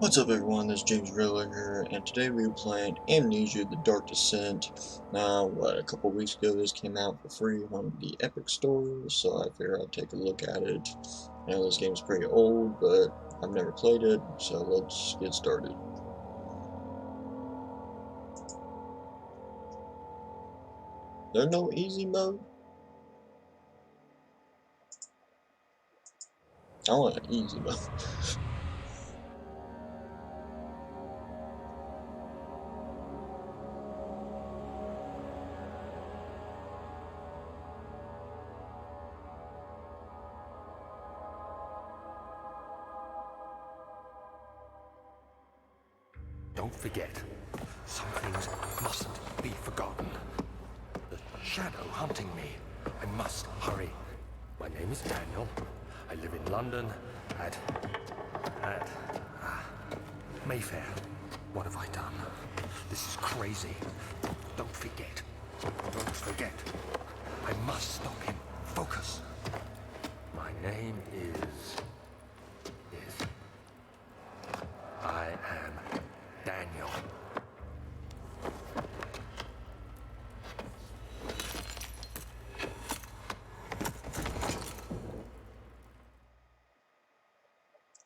What's up everyone, this is James Rilla here, and today we are playing Amnesia, The Dark Descent. Now, a couple weeks ago this came out for free on the Epic Store, so I figured I'd take a look at it. I know this game's pretty old, but I've never played it, so let's get started. There's no easy mode? I want an easy mode. Don't forget, some things mustn't be forgotten. The shadow hunting me. I must hurry. My name is Daniel. I live in London at Mayfair. What have I done? This is crazy. Don't forget. Don't forget. I must stop him. Focus. My name is... I am Daniel.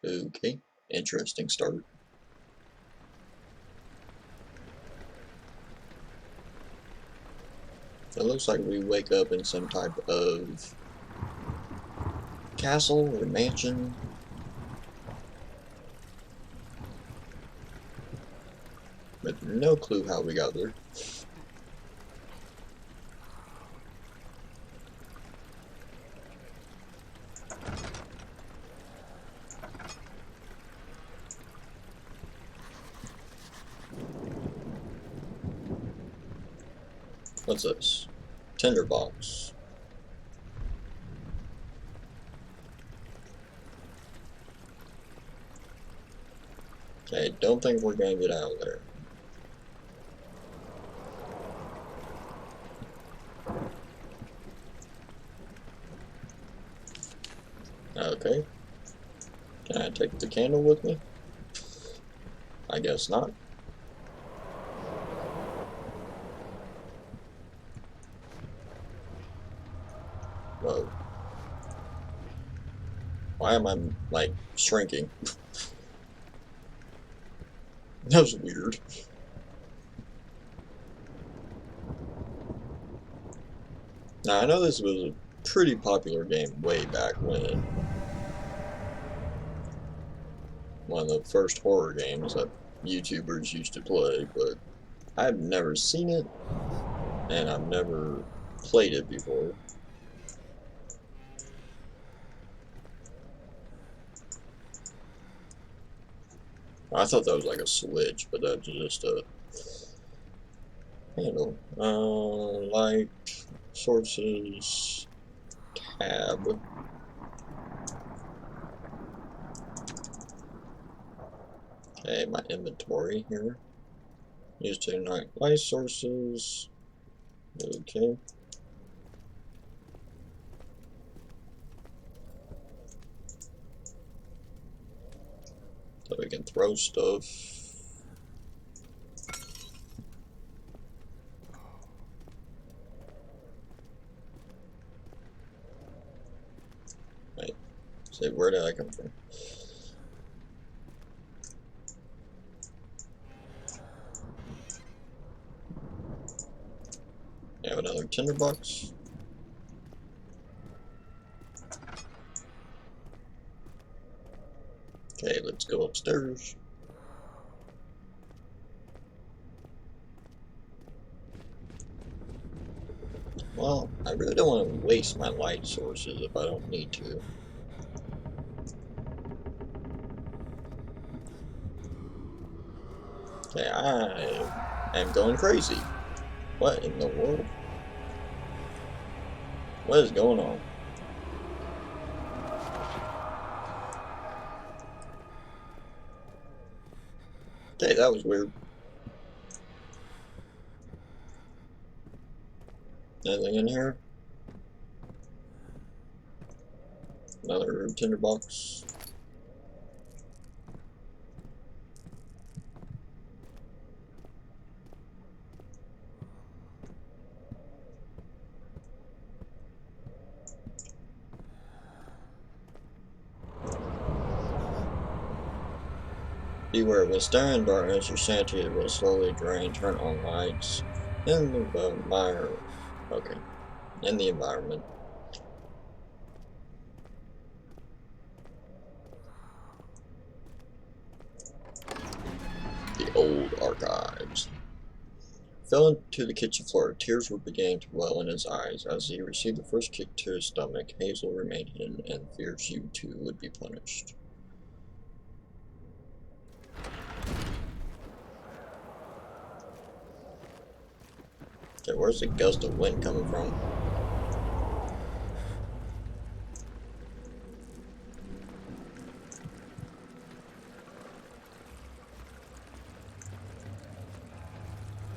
Okay, interesting start. It looks like we wake up in some type of castle or mansion. But no clue how we got there. What's this? Tinderbox. Okay, don't think we're gonna get out of there. Okay. Can I take the candle with me? I guess not. Whoa. Why am I, like, shrinking? That was weird. Now, I know this was a pretty popular game way back when. One of the first horror games that YouTubers used to play, but I've never seen it, and I've never played it before. I thought that was like a switch, but that's just a handle. Light, sources, tab. Okay, my inventory here. Use to ignite light sources. Okay. So we can throw stuff. Wait, say, where did I come from? I have another tinderbox. Okay, let's go upstairs. Well, I really don't want to waste my light sources if I don't need to. Okay, I am going crazy. What in the world? What is going on? Okay, that was weird. Anything in here? Another tinderbox. Beware, when staring in darkness, your sanity will slowly drain. Turn on lights in the mire. Okay, in the environment. The old archives. Fell into the kitchen floor. Tears were beginning to well in his eyes. As he received the first kick to his stomach, Hazel remained hidden and fears you too would be punished. Okay, where's the gust of wind coming from?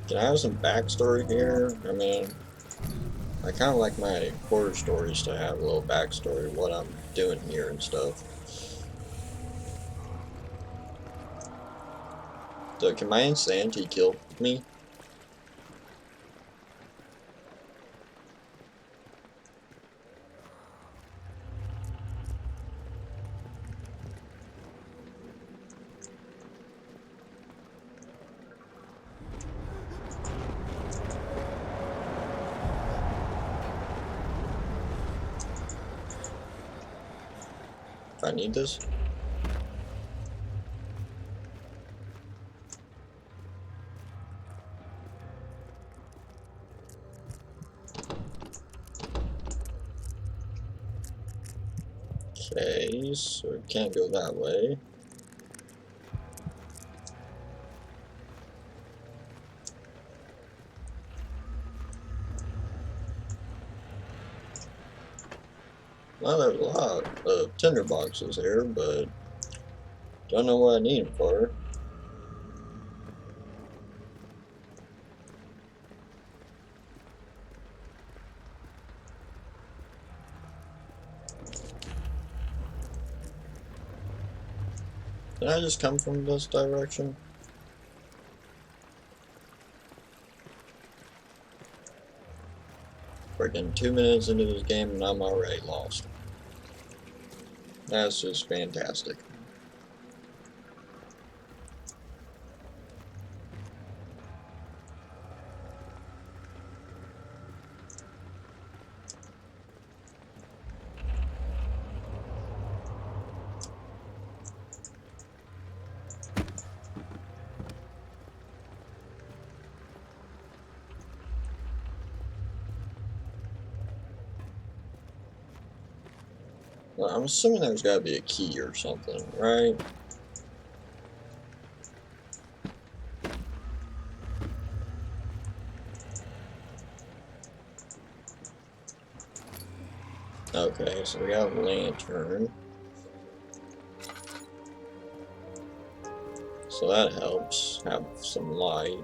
Can I have some backstory here? I mean, I kind of like my horror stories to have a little backstory, what I'm doing here and stuff. So can my insanity kill me? If I need this? Okay, so it can't go that way. Well, there's a lot of tinder boxes here, but don't know what I need them for. Did I just come from this direction? Freaking 2 minutes into this game and I'm already lost. That's just fantastic. Well, I'm assuming there's gotta be a key or something, right? Okay, so we got a lantern. So that helps have some light.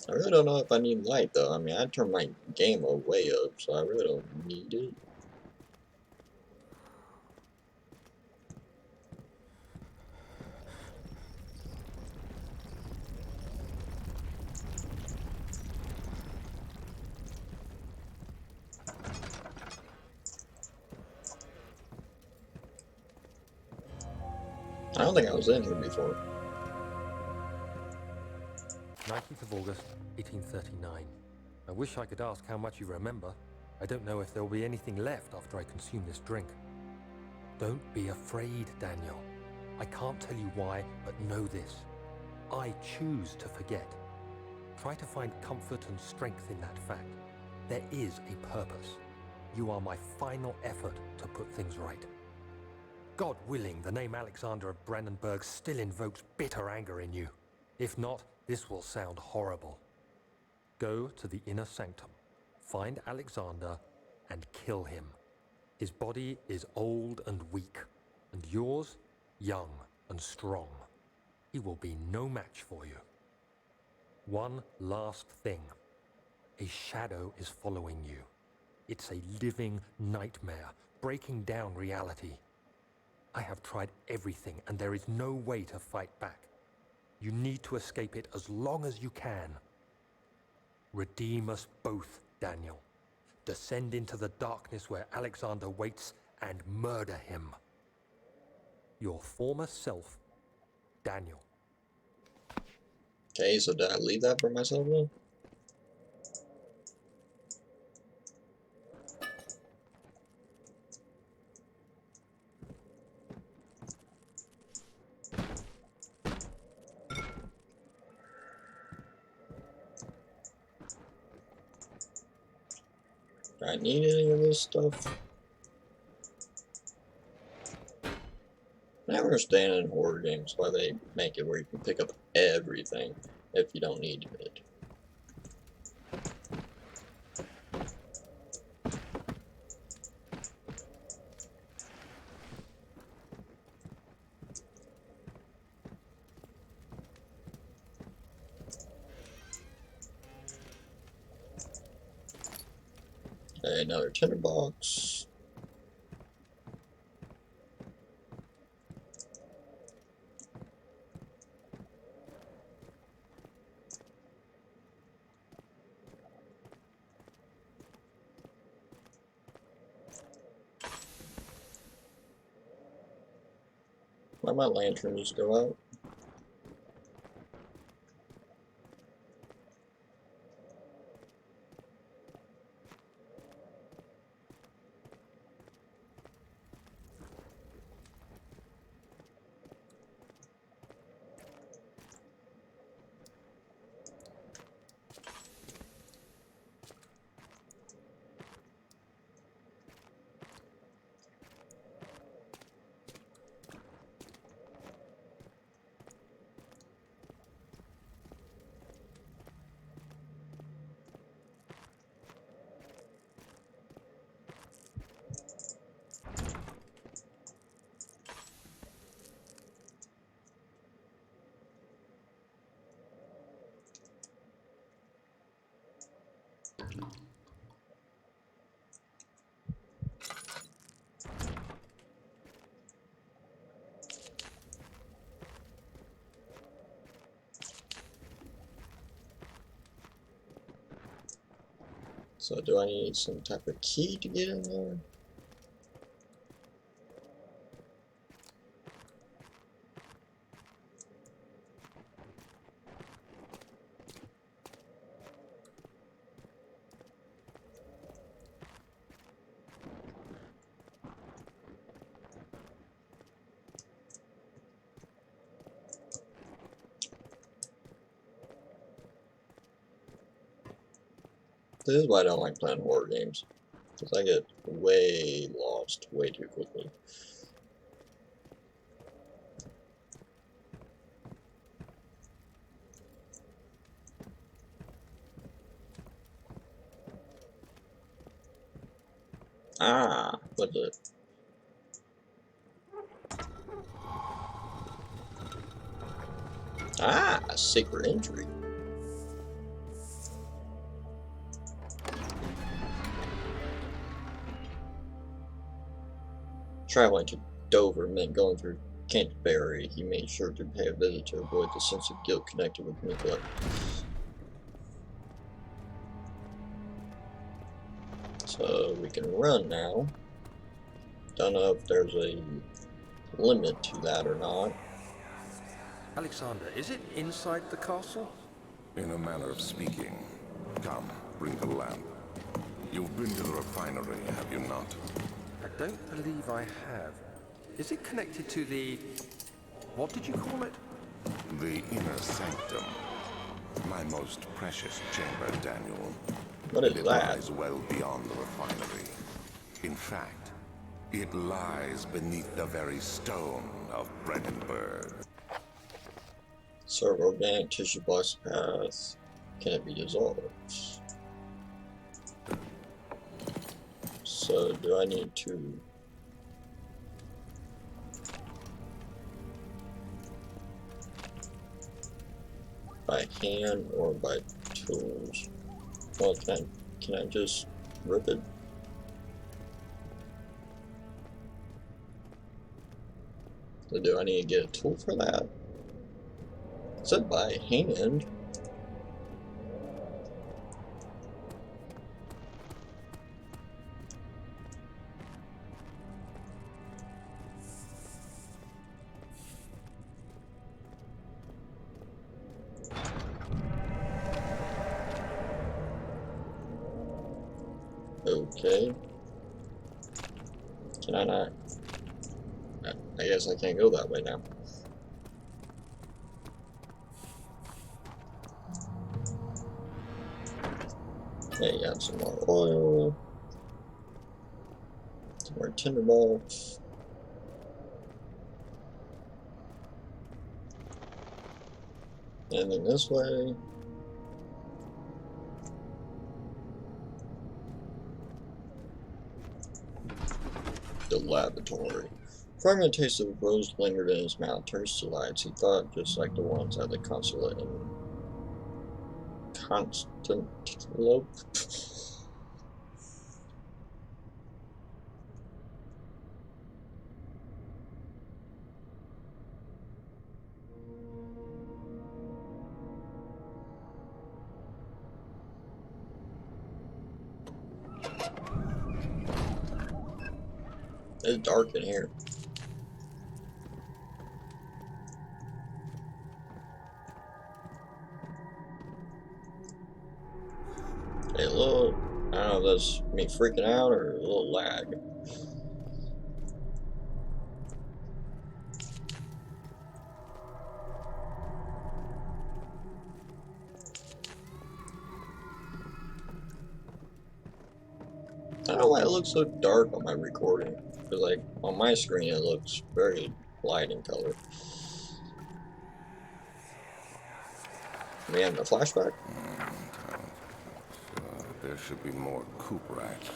I really don't know if I need light though. I mean, I turned my game way up, so I really don't need it. I don't think I was in here before. 19th of August, 1839. I wish I could ask how much you remember. I don't know if there will be anything left after I consume this drink. Don't be afraid, Daniel. I can't tell you why, but know this. I choose to forget. Try to find comfort and strength in that fact. There is a purpose. You are my final effort to put things right. God willing, the name Alexander of Brandenburg still invokes bitter anger in you. If not, this will sound horrible. Go to the inner sanctum, find Alexander, and kill him. His body is old and weak, and yours, young and strong. He will be no match for you. One last thing. A shadow is following you. It's a living nightmare, breaking down reality. I have tried everything, and there is no way to fight back. You need to escape it as long as you can. Redeem us both, Daniel. descend into the darkness where Alexander waits and murder him. Your former self, Daniel. Okay, so did I leave that for myself then? Do I need any of this stuff? I never understand in horror games why they make it where you can pick up everything if you don't need it. Okay, another tinderbox. Why my lantern just go out? So do I need some type of key to get in there? This is why I don't like playing horror games, because I get way lost way too quickly. Ah, what's it? Ah, secret entry. Traveling to Dover meant going through Canterbury. He made sure to pay a visit to avoid the sense of guilt connected with neglect. So we can run now. Don't know if there's a limit to that or not. Alexander, is it inside the castle? In a manner of speaking. Come, bring the lamp. You've been to the refinery, have you not? I don't believe I have. Is it connected to the... what did you call it? The inner sanctum. My most precious chamber, Daniel. What is It that? lies well beyond the refinery. In fact, it lies beneath the very stone of Brandenburg. Serve organic tissue blocks path. Can it be dissolved? So do I need to... by hand or by tools? Well, can I just rip it? So do I need to get a tool for that? It said by hand. Okay. Can I not? I guess I can't go that way now. Hey, got some more oil. Some more tinderbox. And then this way. The laboratory. Fragment taste of rose lingered in his mouth. Turns to lights. He thought just like the ones at the consulate in Constantinople. It's dark in here. A little, I don't know if that's me freaking out or a little lag. I don't know why it looks so dark on my recording. Because, like, on my screen it looks very light in color. We having a flashback? There should be more coop racks.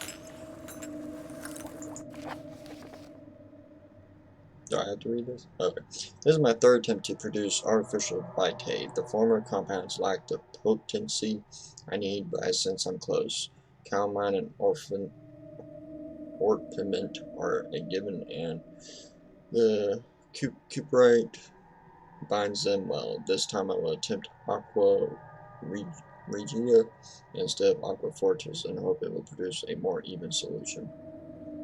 Do I have to read this? Okay. This is my third attempt to produce artificial vitae. The former compounds lack the potency I need, but I sense I'm close. Calamine and orpiment are a given, and the cuprite binds them well. This time I will attempt aqua regia instead of aqua fortis and hope it will produce a more even solution.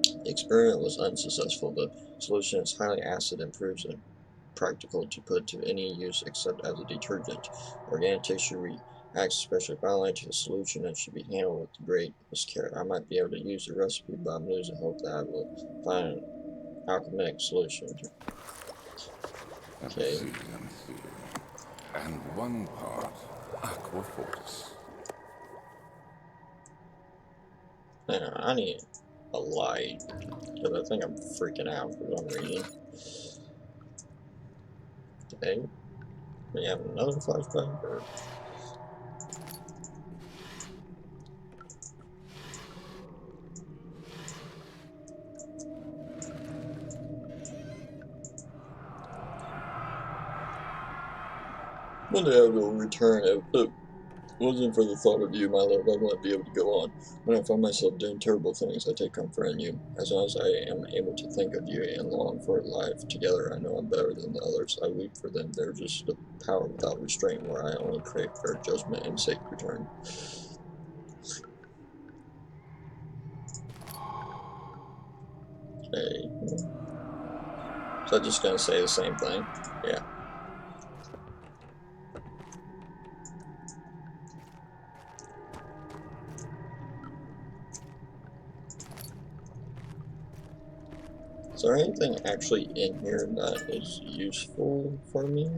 The experiment was unsuccessful. The solution is highly acid and proves impractical to put to any use except as a detergent. Organic tissue reacts especially violently to the solution and should be handled with greatest care. I might be able to use the recipe, but I'm losing hope that I will find an alchemic solution. Let me Okay. see, let me see. And one part aqua fortis. Hang on, I need a light, because I think I'm freaking out for some reason. Okay, we have another flashback, or... One day I will return. If it wasn't for the thought of you, my love, I wouldn't be able to go on. When I find myself doing terrible things, I take comfort in you. As long as I am able to think of you and long for life together, I know I'm better than the others. I weep for them. They're just a power without restraint, where I only crave fair judgment and safe return. Okay. So I'm just gonna say the same thing. Yeah. Is there anything actually in here that is useful for me?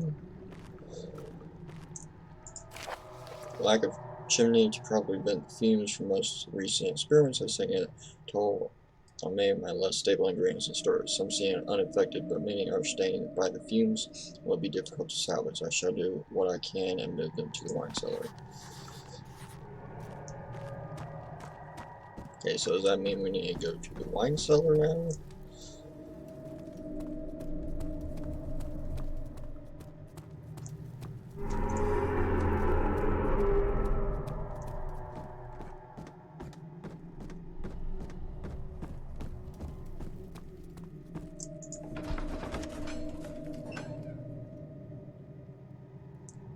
Lack of chimney to properly vent the fumes from most recent experiments has taken a toll on many of my less stable ingredients and storage. Some seem unaffected, but many are stained by the fumes and will be difficult to salvage. I shall do what I can and move them to the wine cellar. Okay, so does that mean we need to go to the wine cellar now?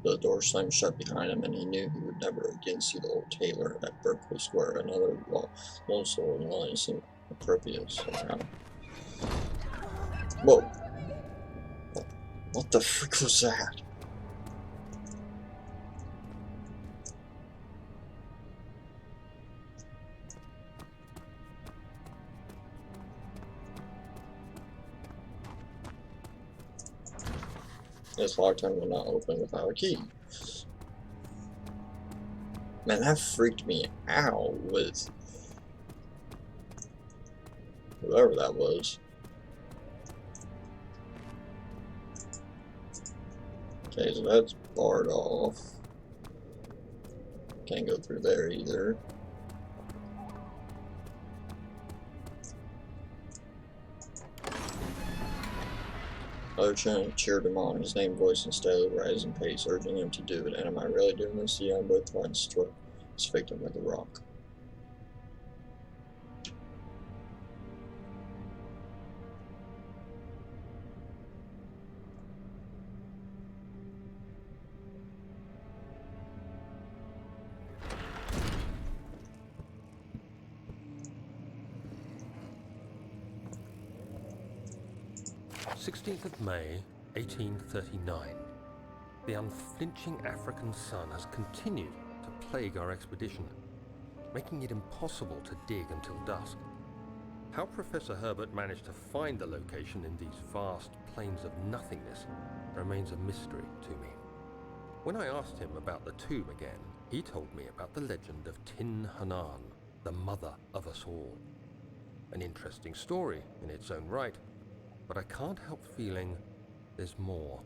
The door slammed shut behind him, and he knew he would never again see the old tailor at Berkeley Square. Another lone soul in line seemed appropriate somehow. Whoa! What the frick was that? This locked time will not open without a key. Man, that freaked me out with whoever that was. Okay, so that's barred off. Can't go through there either. Lieutenant cheered him on, his name voiced in steadily rising pace, urging him to do it. And am I really doing this? The young boy once struck his victim with a rock. May 1839. The unflinching African sun has continued to plague our expedition, making it impossible to dig until dusk. How Professor Herbert managed to find the location in these vast plains of nothingness remains a mystery to me. When I asked him about the tomb again, he told me about the legend of Tin Hanan, the mother of us all. An interesting story in its own right, but I can't help feeling there's more.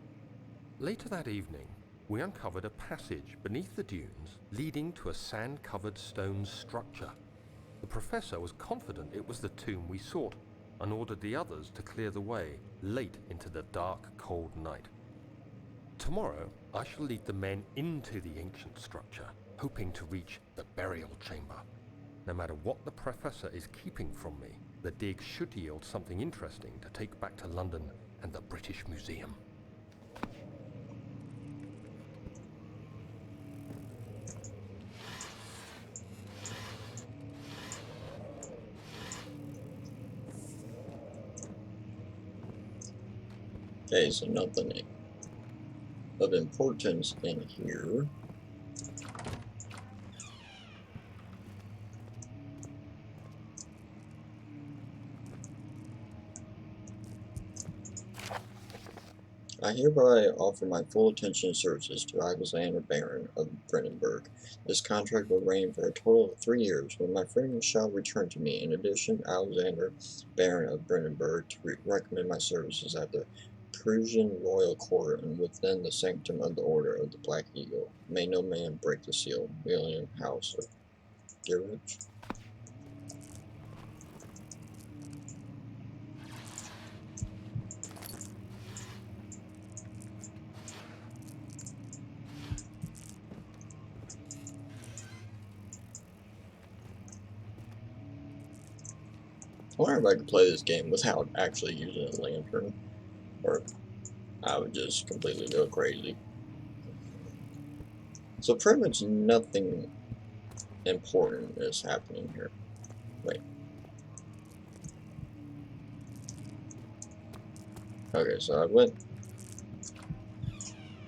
Later that evening, we uncovered a passage beneath the dunes leading to a sand-covered stone structure. The professor was confident it was the tomb we sought and ordered the others to clear the way late into the dark, cold night. Tomorrow, I shall lead the men into the ancient structure, hoping to reach the burial chamber. No matter what the professor is keeping from me, the dig should yield something interesting to take back to London and the British Museum. Okay, so nothing of importance in here. I hereby offer my full attention and services to Alexander Baron of Brandenburg. This contract will reign for a total of 3 years, when my freedom shall return to me. In addition, Alexander Baron of Brandenburg to recommend my services at the Prussian royal court and within the sanctum of the Order of the Black Eagle. May no man break the seal. William House of Gerrich. I wonder if I could play this game without actually using a lantern, or I would just completely go crazy. So pretty much nothing important is happening here. Wait. Okay, so I went.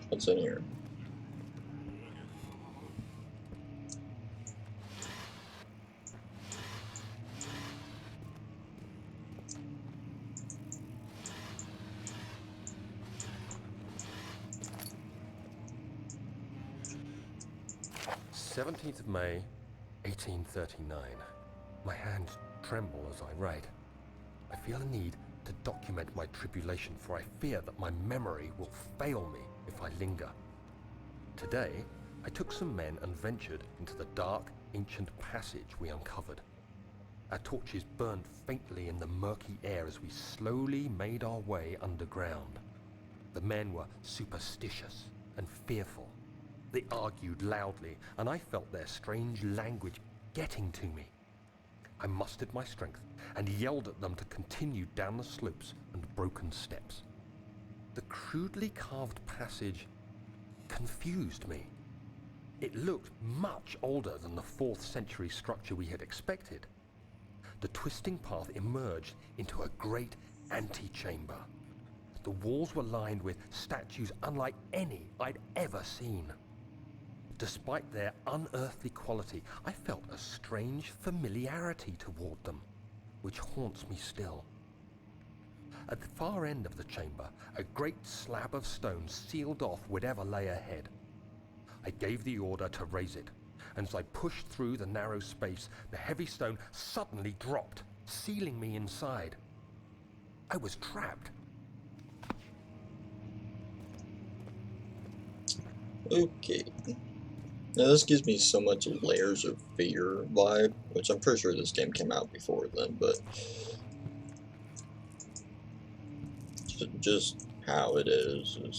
What's in here? May 1839. My hands tremble as I write. I feel a need to document my tribulation, for I fear that my memory will fail me if I linger. Today, I took some men and ventured into the dark, ancient passage we uncovered. Our torches burned faintly in the murky air as we slowly made our way underground. The men were superstitious and fearful. They argued loudly, and I felt their strange language getting to me. I mustered my strength and yelled at them to continue down the slopes and broken steps. The crudely carved passage confused me. It looked much older than the 4th century structure we had expected. The twisting path emerged into a great antechamber. The walls were lined with statues unlike any I'd ever seen. Despite their unearthly quality, I felt a strange familiarity toward them, which haunts me still. At the far end of the chamber, a great slab of stone sealed off whatever lay ahead. I gave the order to raise it, and as I pushed through the narrow space, the heavy stone suddenly dropped, sealing me inside. I was trapped. Okay. Now this gives me so much Layers of Fear vibe, which I'm pretty sure this game came out before then, but just how it is and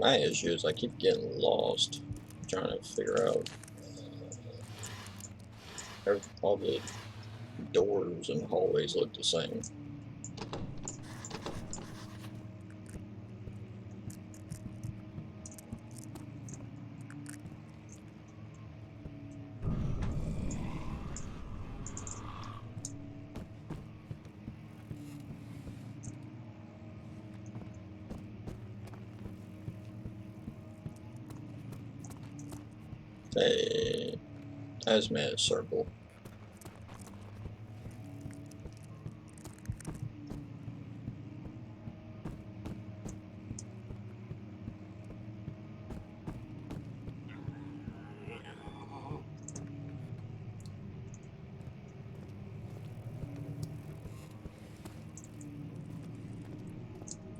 my issue is I keep getting lost trying to figure out all the doors and hallways look the same. Hey, I just made a circle.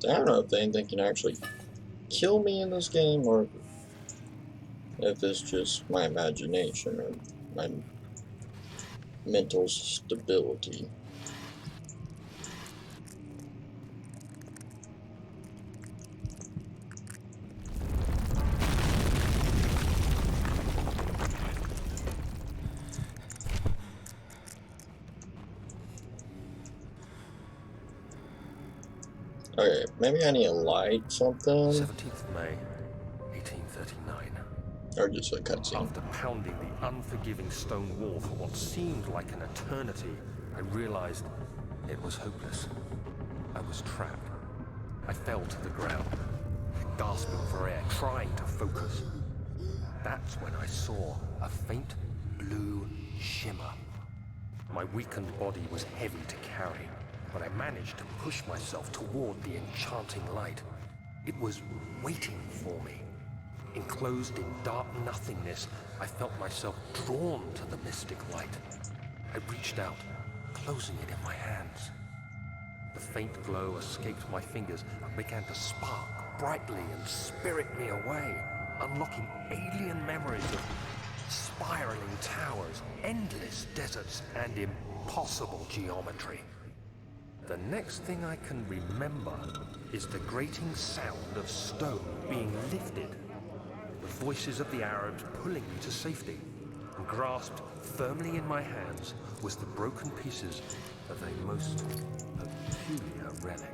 I don't know if anything can actually kill me in this game, or if it's just my imagination or my mental stability. Okay, maybe I need to light something, 17th May, 1839. or just a cutscene. After pounding the unforgiving stone wall for what seemed like an eternity, I realized it was hopeless. I was trapped. I fell to the ground, gasping for air, trying to focus. That's when I saw a faint blue shimmer. My weakened body was heavy to carry, but I managed to push myself toward the enchanting light. It was waiting for me. Enclosed in dark nothingness, I felt myself drawn to the mystic light. I reached out, closing it in my hands. The faint glow escaped my fingers and began to spark brightly and spirit me away, unlocking alien memories of spiraling towers, endless deserts, and impossible geometry. The next thing I can remember is the grating sound of stone being lifted, the voices of the Arabs pulling me to safety, and grasped firmly in my hands was the broken pieces of a most peculiar relic.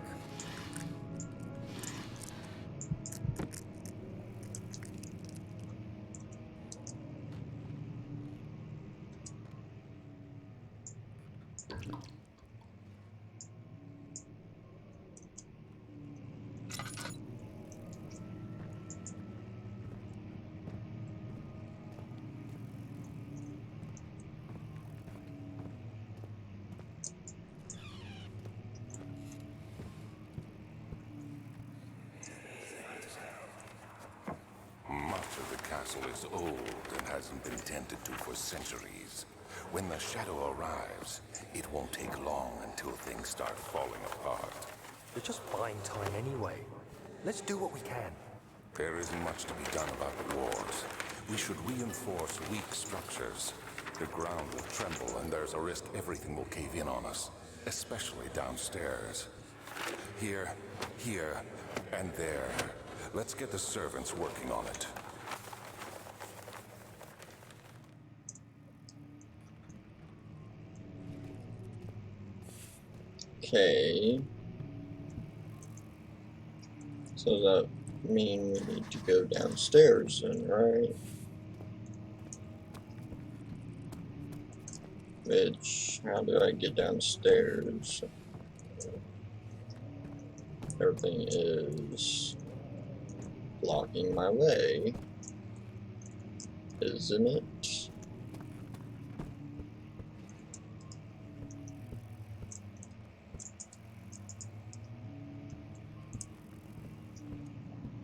Much of the castle is old and hasn't been tended to for centuries. When the shadow arrives, it won't take long until things start falling apart. We're just buying time anyway. Let's do what we can. There isn't much to be done about the walls. We should reinforce weak structures. The ground will tremble and there's a risk everything will cave in on us, especially downstairs. Here, and there. Let's get the servants working on it. Okay. So does that mean we need to go downstairs then, right? Which, how do I get downstairs? Everything is blocking my way, isn't it?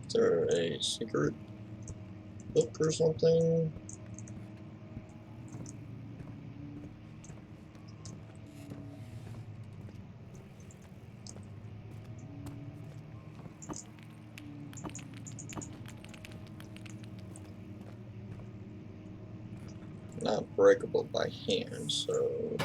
Is there a secret book or something? Not breakable by hand, so...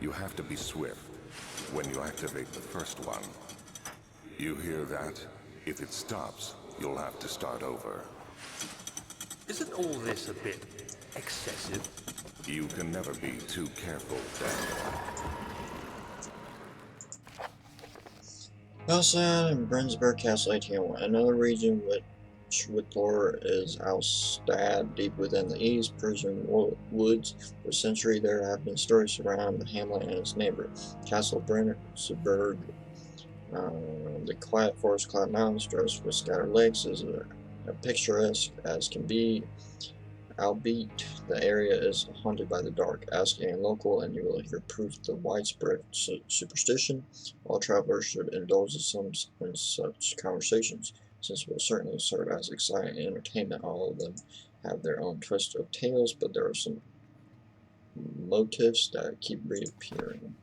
You have to be swift when you activate the first one. You hear that? If it stops, you'll have to start over. Isn't all this a bit excessive? You can never be too careful, Daniel. Outside in Brensberg Castle 1801, another region which Wittor is Alstad, deep within the East Persian woods. For centuries there have been stories surrounding the hamlet and its neighbor, Castle Brensberg. The quiet forest-clad mountains dressed with scattered lakes is as picturesque as can be, albeit the area is haunted by the dark. Ask a local and you will hear proof of the widespread superstition. All travelers should indulge in such conversations, since it will certainly serve as exciting entertainment. All of them have their own twist of tales, but there are some motifs that keep reappearing.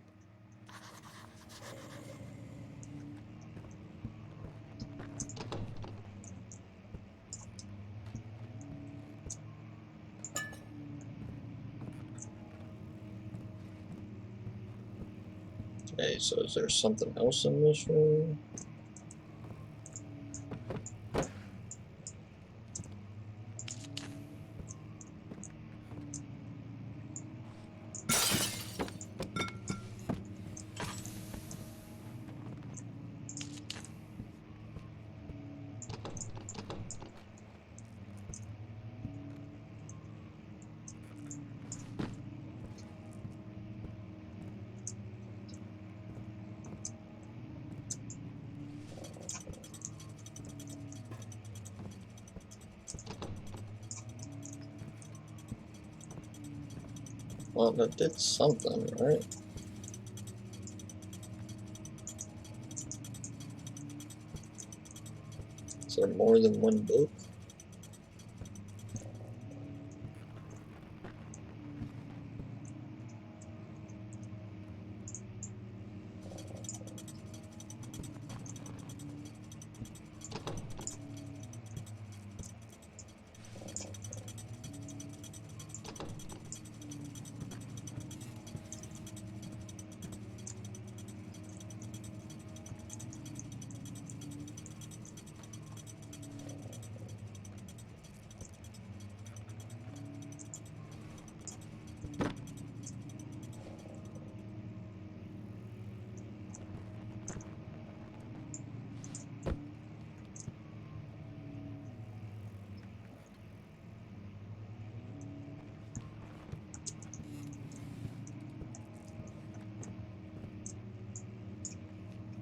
Okay, so is there something else in this room? Well, that did something, right? Is there more than one book?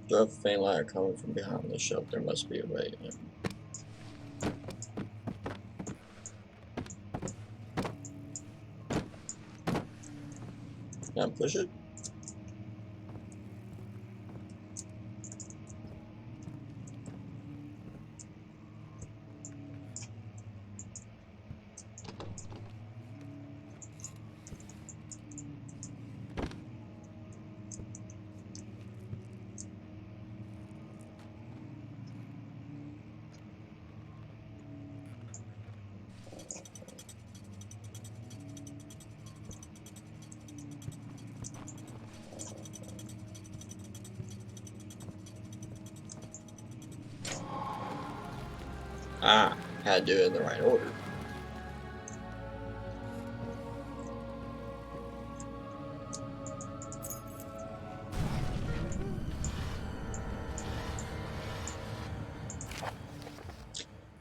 Do I have a faint light coming from behind the shelf? There must be a way in. Can I push it? Ah, had to do it in the right order.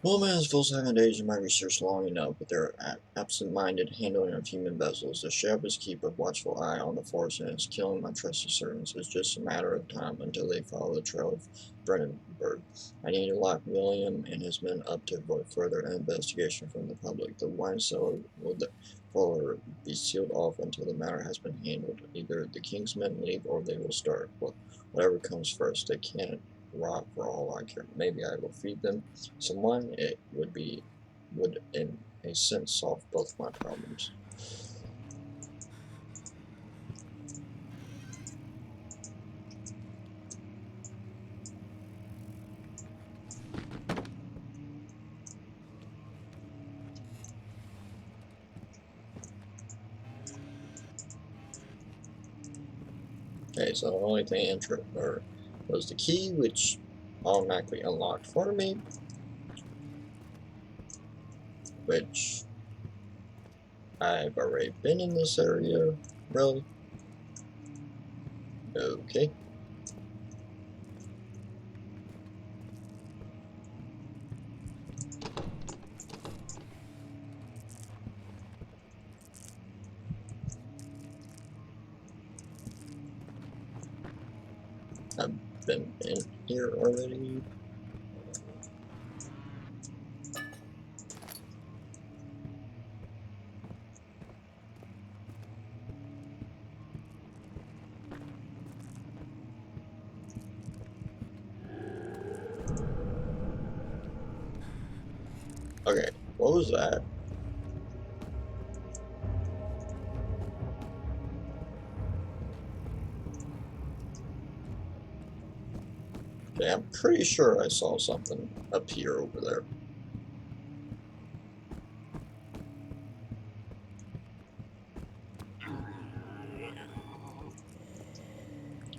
Woman is full-time engaged in my research long enough, but their absent-minded handling of human vessels. The shadows keep a watchful eye on the force and is killing my trusted servants. It's just a matter of time until they follow the trail of Brandenburg. I need to lock William and his men up to avoid further investigation from the public. The wine cellar will be sealed off until the matter has been handled. Either the king's men leave or they will starve. Whatever comes first, they can't rot for all I care. Maybe I will feed them someone. It would in a sense solve both my problems. Okay, so the only thing was the key, which automatically unlocked for me, which I've already been in this area. Really? Okay. I've been in here already. Okay, what was that? Okay, I'm pretty sure I saw something appear over there.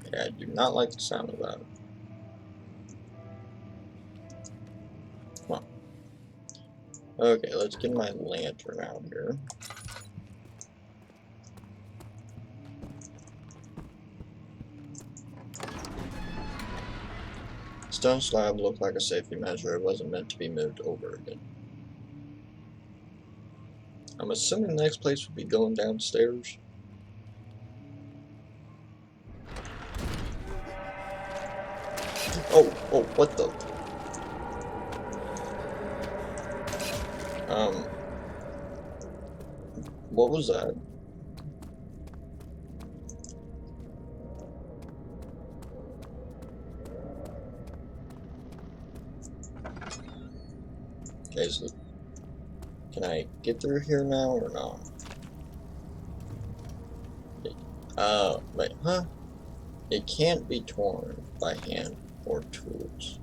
Okay, I do not like the sound of that. Come on. Okay, let's get my lantern out here. Stone slab looked like a safety measure. It wasn't meant to be moved over again. I'm assuming the next place would be going downstairs. Oh, what the? Um, what was that? Okay, so can I get through here now or not? Wait, huh? It can't be torn by hand or tools.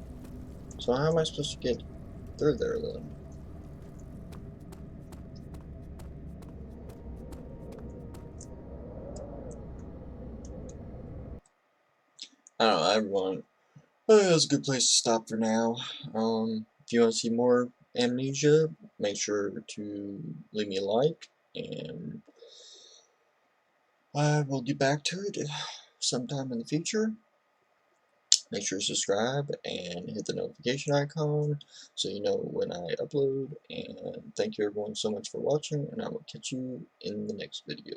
So how am I supposed to get through there then? I don't know, everyone. That's a good place to stop for now. If you want to see more Amnesia, make sure to leave me a like, and I will get back to it sometime in the future. Make sure to subscribe and hit the notification icon so you know when I upload. And thank you everyone so much for watching, and I will catch you in the next video.